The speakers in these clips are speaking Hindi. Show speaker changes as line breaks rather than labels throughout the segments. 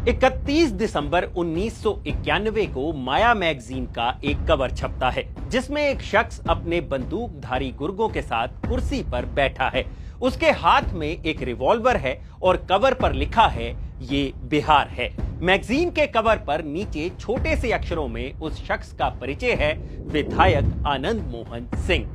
31 दिसंबर 1991 को माया मैगजीन का एक कवर छपता है जिसमें एक शख्स अपने बंदूकधारी गुर्गों के साथ कुर्सी पर बैठा है। उसके हाथ में एक रिवॉल्वर है और कवर पर लिखा है ये बिहार है। मैगजीन के कवर पर नीचे छोटे से अक्षरों में उस शख्स का परिचय है, विधायक आनंद मोहन सिंह।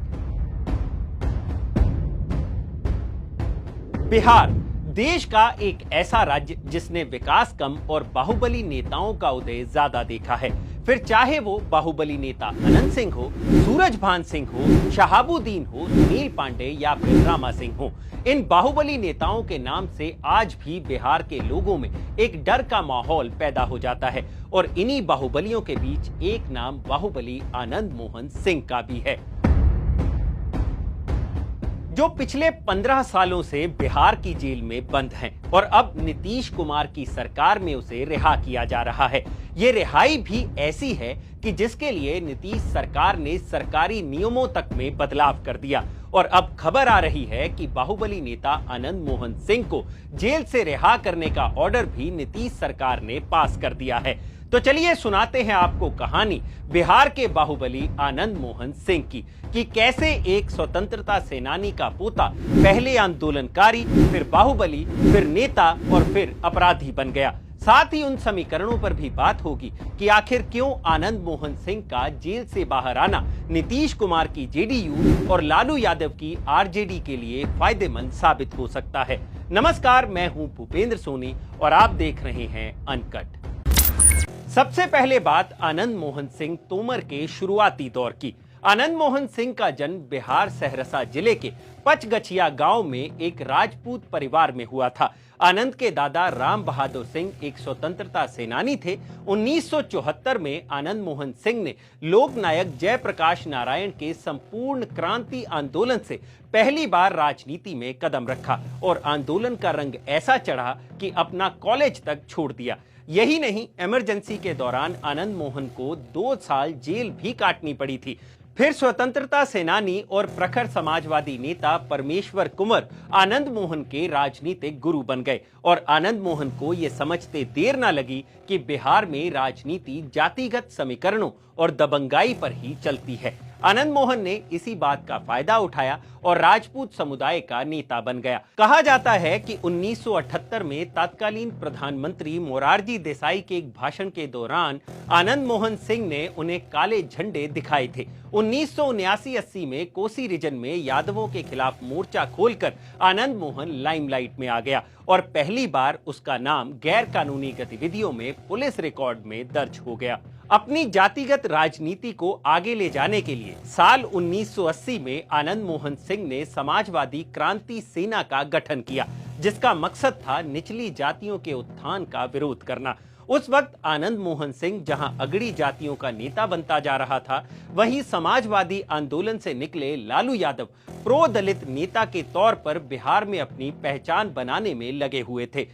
बिहार देश का एक ऐसा राज्य जिसने विकास कम और बाहुबली नेताओं का उदय ज्यादा देखा है। फिर चाहे वो बाहुबली नेता अनंत सिंह हो, सूरजभान सिंह हो, शहाबुद्दीन हो, सुनील पांडे या फिर रामा सिंह हो, इन बाहुबली नेताओं के नाम से आज भी बिहार के लोगों में एक डर का माहौल पैदा हो जाता है। और इन्हीं बाहुबलियों के बीच एक नाम बाहुबली आनंद मोहन सिंह का भी है, जो पिछले 15 सालों से बिहार की जेल में बंद हैं और अब नीतीश कुमार की सरकार में उसे रिहा किया जा रहा है। ये रिहाई भी ऐसी है कि जिसके लिए नीतीश सरकार ने सरकारी नियमों तक में बदलाव कर दिया और अब खबर आ रही है कि बाहुबली नेता आनंद मोहन सिंह को जेल से रिहा करने का ऑर्डर भी नीतीश सरकार ने पास कर दिया है। तो चलिए सुनाते हैं आपको कहानी बिहार के बाहुबली आनंद मोहन सिंह की, कि कैसे एक स्वतंत्रता सेनानी का पोता पहले आंदोलनकारी, फिर बाहुबली, फिर नेता और फिर अपराधी बन गया। साथ ही उन समीकरणों पर भी बात होगी कि आखिर क्यों आनंद मोहन सिंह का जेल से बाहर आना नीतीश कुमार की जेडीयू और लालू यादव की आरजेडी के लिए फायदेमंद साबित हो सकता है। नमस्कार, मैं हूं भूपेंद्र सोनी और आप देख रहे हैं अनकट। सबसे पहले बात आनंद मोहन सिंह तोमर के शुरुआती दौर की। आनंद मोहन सिंह का जन्म बिहार सहरसा जिले के पचगछिया गांव में एक राजपूत परिवार में हुआ था। आनंद के दादा राम बहादुर सिंह एक स्वतंत्रता सेनानी थे। 1974 में आनंद मोहन सिंह ने लोकनायक जयप्रकाश नारायण के संपूर्ण क्रांति आंदोलन से पहली बार राजनीति में कदम रखा और आंदोलन का रंग ऐसा चढ़ा कि अपना कॉलेज तक छोड़ दिया। यही नहीं, इमरजेंसी के दौरान आनंद मोहन को 2 साल जेल भी काटनी पड़ी थी। फिर स्वतंत्रता सेनानी और प्रखर समाजवादी नेता परमेश्वर कुंवर आनंद मोहन के राजनीतिक गुरु बन गए और आनंद मोहन को यह समझते देर न लगी कि बिहार में राजनीति जातिगत समीकरणों और दबंगाई पर ही चलती है। आनंद मोहन ने इसी बात का फायदा उठाया और राजपूत समुदाय का नेता बन गया। कहा जाता है कि 1978 में तत्कालीन प्रधानमंत्री मोरारजी देसाई के एक भाषण के दौरान आनंद मोहन सिंह ने उन्हें काले झंडे दिखाए थे। 1979-80 में कोसी रीजन में यादवों के खिलाफ मोर्चा खोलकर आनंद मोहन लाइमलाइट में आ गया और पहली बार उसका नाम गैर कानूनी गतिविधियों में पुलिस रिकॉर्ड में दर्ज हो गया। अपनी जातिगत राजनीति को आगे ले जाने के लिए साल 1980 में आनंद मोहन सिंह ने समाजवादी क्रांति सेना का गठन किया, जिसका मकसद था निचली जातियों के उत्थान का विरोध करना। उस वक्त आनंद मोहन सिंह जहां अगड़ी जातियों का नेता बनता जा रहा था, वहीं समाजवादी आंदोलन से निकले लालू यादव प्रो दलित नेता के तौर पर बिहार में अपनी पहचान बनाने में लगे हुए थे।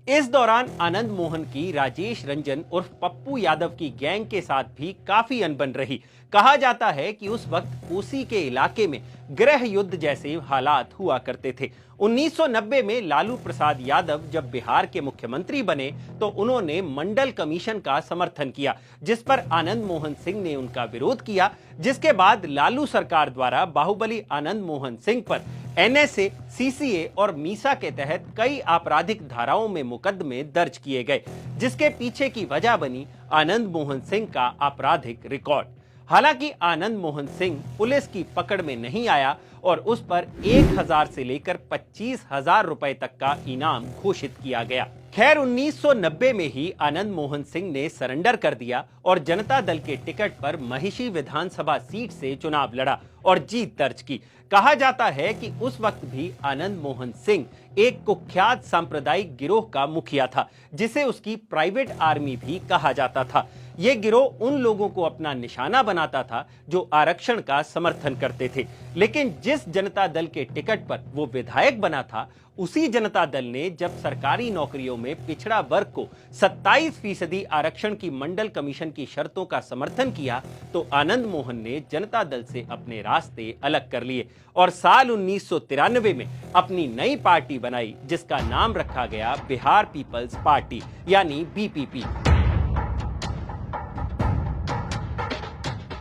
इस दौरान आनंद मोहन की राजेश रंजन उर्फ पप्पू यादव की गैंग के साथ भी काफी अनबन रही। कहा जाता है कि उस वक्त कोसी के इलाके में गृह युद्ध जैसे हालात हुआ करते थे। 1990 में लालू प्रसाद यादव जब बिहार के मुख्यमंत्री बने तो उन्होंने मंडल कमीशन का समर्थन किया, जिस पर आनंद मोहन सिंह ने उनका विरोध किया, जिसके बाद लालू सरकार द्वारा बाहुबली आनंद मोहन सिंह पर एनएसए, सीसीए और मीसा के तहत कई आपराधिक धाराओं में मुकदमे दर्ज किए गए, जिसके पीछे की वजह बनी आनंद मोहन सिंह का आपराधिक रिकॉर्ड। हालांकि आनंद मोहन सिंह पुलिस की पकड़ में नहीं आया और उस पर 1000 से लेकर 25,000 रुपए तक का इनाम घोषित किया गया। खैर 1990 में ही आनंद मोहन सिंह ने सरेंडर कर दिया और जनता दल के टिकट पर महिषी विधानसभा सीट से चुनाव लड़ा और जीत दर्ज की। कहा जाता है कि उस वक्त भी आनंद मोहन सिंह एक कुख्यात सांप्रदायिक गिरोह का मुखिया था, जिसे उसकी प्राइवेट आर्मी भी कहा जाता था। यह गिरोह उन लोगों को अपना निशाना बनाता था जो आरक्षण का समर्थन करते थे, लेकिन जिस जनता दल के टिकट पर वो विधायक बना था, उसी जनता दल ने जब सरकारी नौकरियों में पिछड़ा वर्ग को 27% आरक्षण की मंडल कमीशन की शर्तों का समर्थन किया तो आनंद मोहन ने जनता दल से अपने रास्ते अलग कर लिए और साल 1993 में अपनी नई पार्टी बनाई जिसका नाम रखा गया बिहार पीपल्स पार्टी यानी बीपीपी।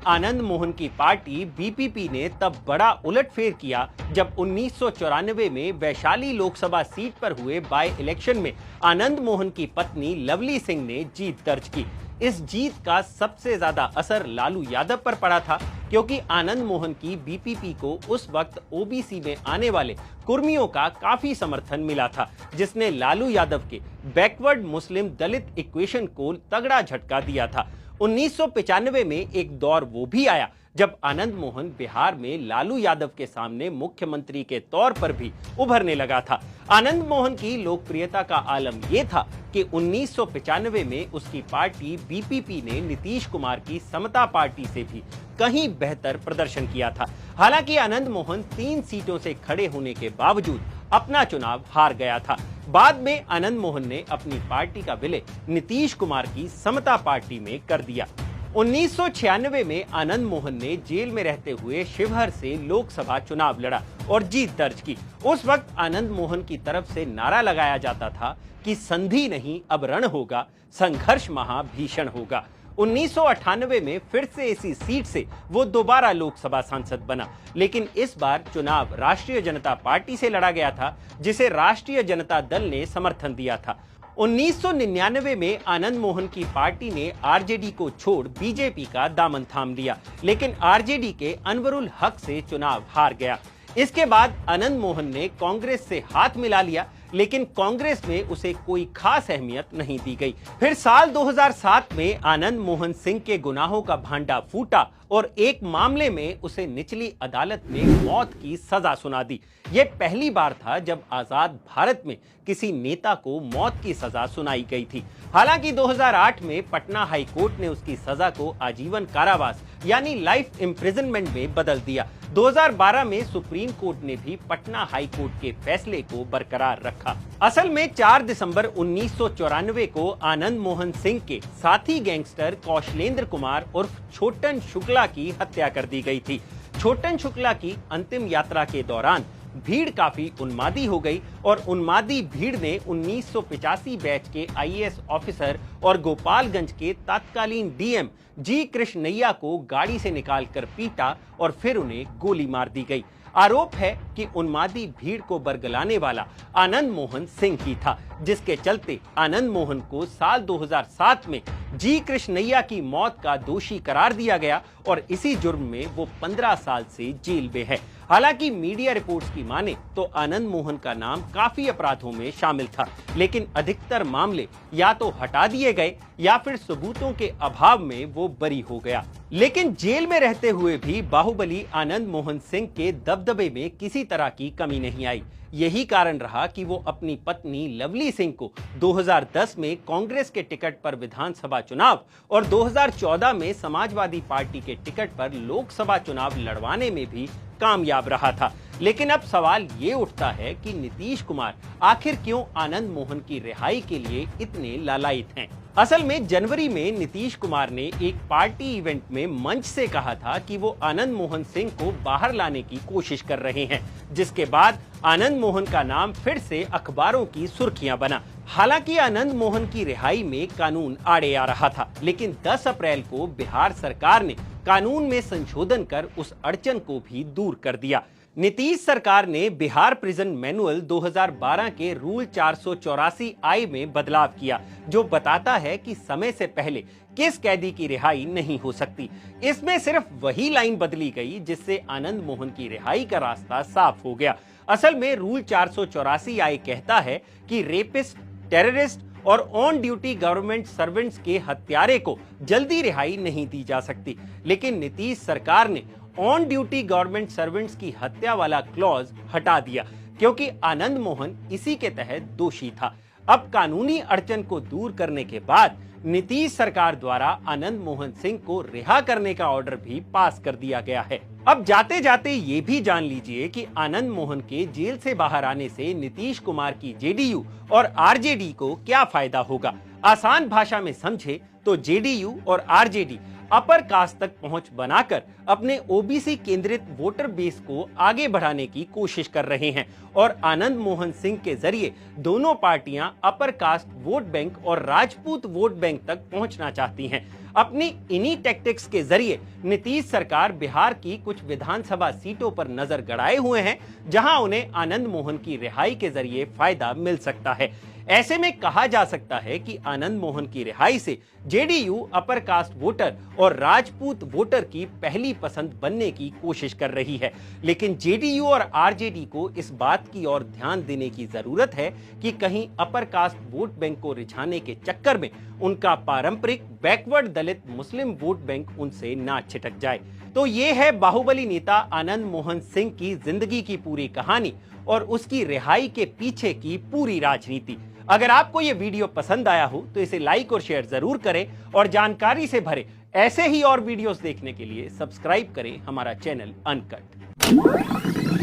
आनंद मोहन की पार्टी बीपीपी ने तब बड़ा उलटफेर किया जब 1994 में वैशाली लोकसभा सीट पर हुए बाय इलेक्शन में आनंद मोहन की पत्नी लवली सिंह ने जीत दर्ज की। इस जीत का सबसे ज्यादा असर लालू यादव पर पड़ा था, क्योंकि आनंद मोहन की बीपीपी को उस वक्त ओबीसी में आने वाले कुर्मियों का काफी समर्थन मिला था, जिसने लालू यादव के बैकवर्ड मुस्लिम दलित इक्वेशन को तगड़ा झटका दिया था। 1995 में एक दौर वो भी आया जब आनंद मोहन बिहार में लालू यादव के सामने मुख्यमंत्री के तौर पर भी उभरने लगा था। आनंद मोहन की लोकप्रियता का आलम यह था कि 1995 में उसकी पार्टी बीपीपी ने नीतीश कुमार की समता पार्टी से भी कहीं बेहतर प्रदर्शन किया था। हालांकि आनंद मोहन 3 सीटों से खड़े होने के बावजूद अपना चुनाव हार गया था। बाद में आनंद मोहन ने अपनी पार्टी का विलय नीतीश कुमार की समता पार्टी में कर दिया। 1996 में आनंद मोहन ने जेल में रहते हुए शिवहर से लोकसभा चुनाव लड़ा और जीत दर्ज की। उस वक्त आनंद मोहन की तरफ से नारा लगाया जाता था कि संधि नहीं अब रण होगा, संघर्ष महाभीषण होगा। 1998 में फिर से इसी सीट से वो दोबारा लोकसभा सांसद बना, लेकिन इस बार चुनाव राष्ट्रीय जनता पार्टी से लड़ा गया था, जिसे राष्ट्रीय जनता दल ने समर्थन दिया था। 1999 में आनंद मोहन की पार्टी ने आरजेडी को छोड़ बीजेपी का दामन थाम लिया, लेकिन आरजेडी के अनवरुल हक से चुनाव हार गया। इसके बाद आनंद मोहन ने कांग्रेस से हाथ मिला लिया, लेकिन कांग्रेस में उसे कोई खास अहमियत नहीं दी गई। फिर साल 2007 में आनंद मोहन सिंह के गुनाहों का भांडा फूटा और एक मामले में उसे निचली अदालत ने मौत की सजा सुना दी। यह पहली बार था जब आजाद भारत में किसी नेता को मौत की सजा सुनाई गई थी। हालांकि 2008 में पटना हाई कोर्ट ने उसकी सजा को आजीवन कारावास यानी लाइफ इम्प्रिजनमेंट में बदल दिया। 2012 में सुप्रीम कोर्ट ने भी पटना हाई कोर्ट के फैसले को बरकरार रखा। असल में 4 दिसंबर 1994 को आनंद मोहन सिंह के साथी गैंगस्टर कौशलेंद्र कुमार उर्फ छोटन शुक्ला की हत्या कर दी गई थी। छोटन शुक्ला की अंतिम यात्रा के दौरान भीड़ काफी उन्मादी हो गई और उन्मादी भीड़ ने 1985 बैच के आईएएस ऑफिसर और गोपालगंज के तत्कालीन डीएम जी कृष्णैया को गाड़ी से निकालकर पीटा और फिर उन्हें गोली मार दी गई। आरोप है कि उन्मादी भीड़ को बरगलाने वाला आनंद मोहन सिंह ही था, जिसके चलते आनंद मोहन को साल 2007 में जी कृष्णैया की मौत का दोषी करार दिया गया और इसी जुर्म में वो 15 साल से जेल में है। हालांकि मीडिया रिपोर्ट्स की माने तो आनंद मोहन का नाम काफी अपराधों में शामिल था, लेकिन अधिकतर मामले या तो हटा दिए गए या फिर सबूतों के अभाव में वो बरी हो गया। लेकिन जेल में रहते हुए भी बाहुबली आनंद मोहन सिंह के दबदबे में किसी तरह की कमी नहीं आई। यही कारण रहा कि वो अपनी पत्नी लवली सिंह को 2010 में कांग्रेस के टिकट पर विधानसभा चुनाव और 2014 में समाजवादी पार्टी के टिकट पर लोकसभा चुनाव लड़वाने में भी कामयाब रहा था। लेकिन अब सवाल ये उठता है कि नीतीश कुमार आखिर क्यों आनंद मोहन की रिहाई के लिए इतने लालायित हैं? असल में जनवरी में नीतीश कुमार ने एक पार्टी इवेंट में मंच से कहा था कि वो आनंद मोहन सिंह को बाहर लाने की कोशिश कर रहे हैं, जिसके बाद आनंद मोहन का नाम फिर से अखबारों की सुर्खियां बना। हालांकि आनंद मोहन की रिहाई में कानून आड़े आ रहा था, लेकिन 10 अप्रैल को बिहार सरकार ने कानून में संशोधन कर उस अड़चन को भी दूर कर दिया। नीतीश सरकार ने बिहार प्रिजन मैनुअल 2012 के रूल 484 आई में बदलाव किया, जो बताता है कि समय से पहले किस कैदी की रिहाई नहीं हो सकती। इसमें सिर्फ वही लाइन बदली गई जिससे आनंद मोहन की रिहाई का रास्ता साफ हो गया। असल में रूल 484 आई कहता है कि रेपिस्ट, टेररिस्ट और ऑन ड्यूटी गवर्नमेंट सर्वेंट्स के हत्यारे को जल्दी रिहाई नहीं दी जा सकती, लेकिन नीतीश सरकार ने ऑन ड्यूटी गवर्नमेंट सर्वेंट्स की हत्या वाला क्लॉज हटा दिया, क्योंकि आनंद मोहन इसी के तहत दोषी था। अब कानूनी अड़चन को दूर करने के बाद नीतीश सरकार द्वारा आनंद मोहन सिंह को रिहा करने का ऑर्डर भी पास कर दिया गया है। अब जाते जाते ये भी जान लीजिए कि आनंद मोहन के जेल से बाहर आने से नीतीश कुमार की जेडीयू और आरजेडी को क्या फायदा होगा। आसान भाषा में समझे तो जेडीयू और आरजेडी अपर कास्ट तक पहुंच बनाकर अपने ओबीसी केंद्रित वोटर बेस को आगे बढ़ाने की कोशिश कर रहे हैं और आनंद मोहन सिंह के जरिए दोनों पार्टियां अपर कास्ट वोट बैंक और राजपूत वोट बैंक तक पहुंचना चाहती हैं। अपनी इन्हीं टैक्टिक्स के जरिए नीतीश सरकार बिहार की कुछ विधानसभा सीटों पर नजर गड़ाए हुए हैं, जहां उन्हें आनंद मोहन की रिहाई के जरिए फायदा मिल सकता है। ऐसे में कहा जा सकता है कि आनंद मोहन की रिहाई से जेडीयू अपर कास्ट वोटर और राजपूत वोटर की पहली पसंद बनने की कोशिश कर रही है। लेकिन जेडीयू और आरजेडी को इस बात की ओर ध्यान देने की जरूरत है कि कहीं अपर कास्ट वोट बैंक को रिझाने के चक्कर में उनका पारंपरिक बैकवर्ड दलित मुस्लिम वोट बैंक उनसे ना छिटक जाए। तो ये है बाहुबली नेता आनंद मोहन सिंह की जिंदगी की पूरी कहानी और उसकी रिहाई के पीछे की पूरी राजनीति। अगर आपको यह वीडियो पसंद आया हो तो इसे लाइक और शेयर जरूर करें और जानकारी से भरे ऐसे ही और वीडियोस देखने के लिए सब्सक्राइब करें हमारा चैनल अनकट।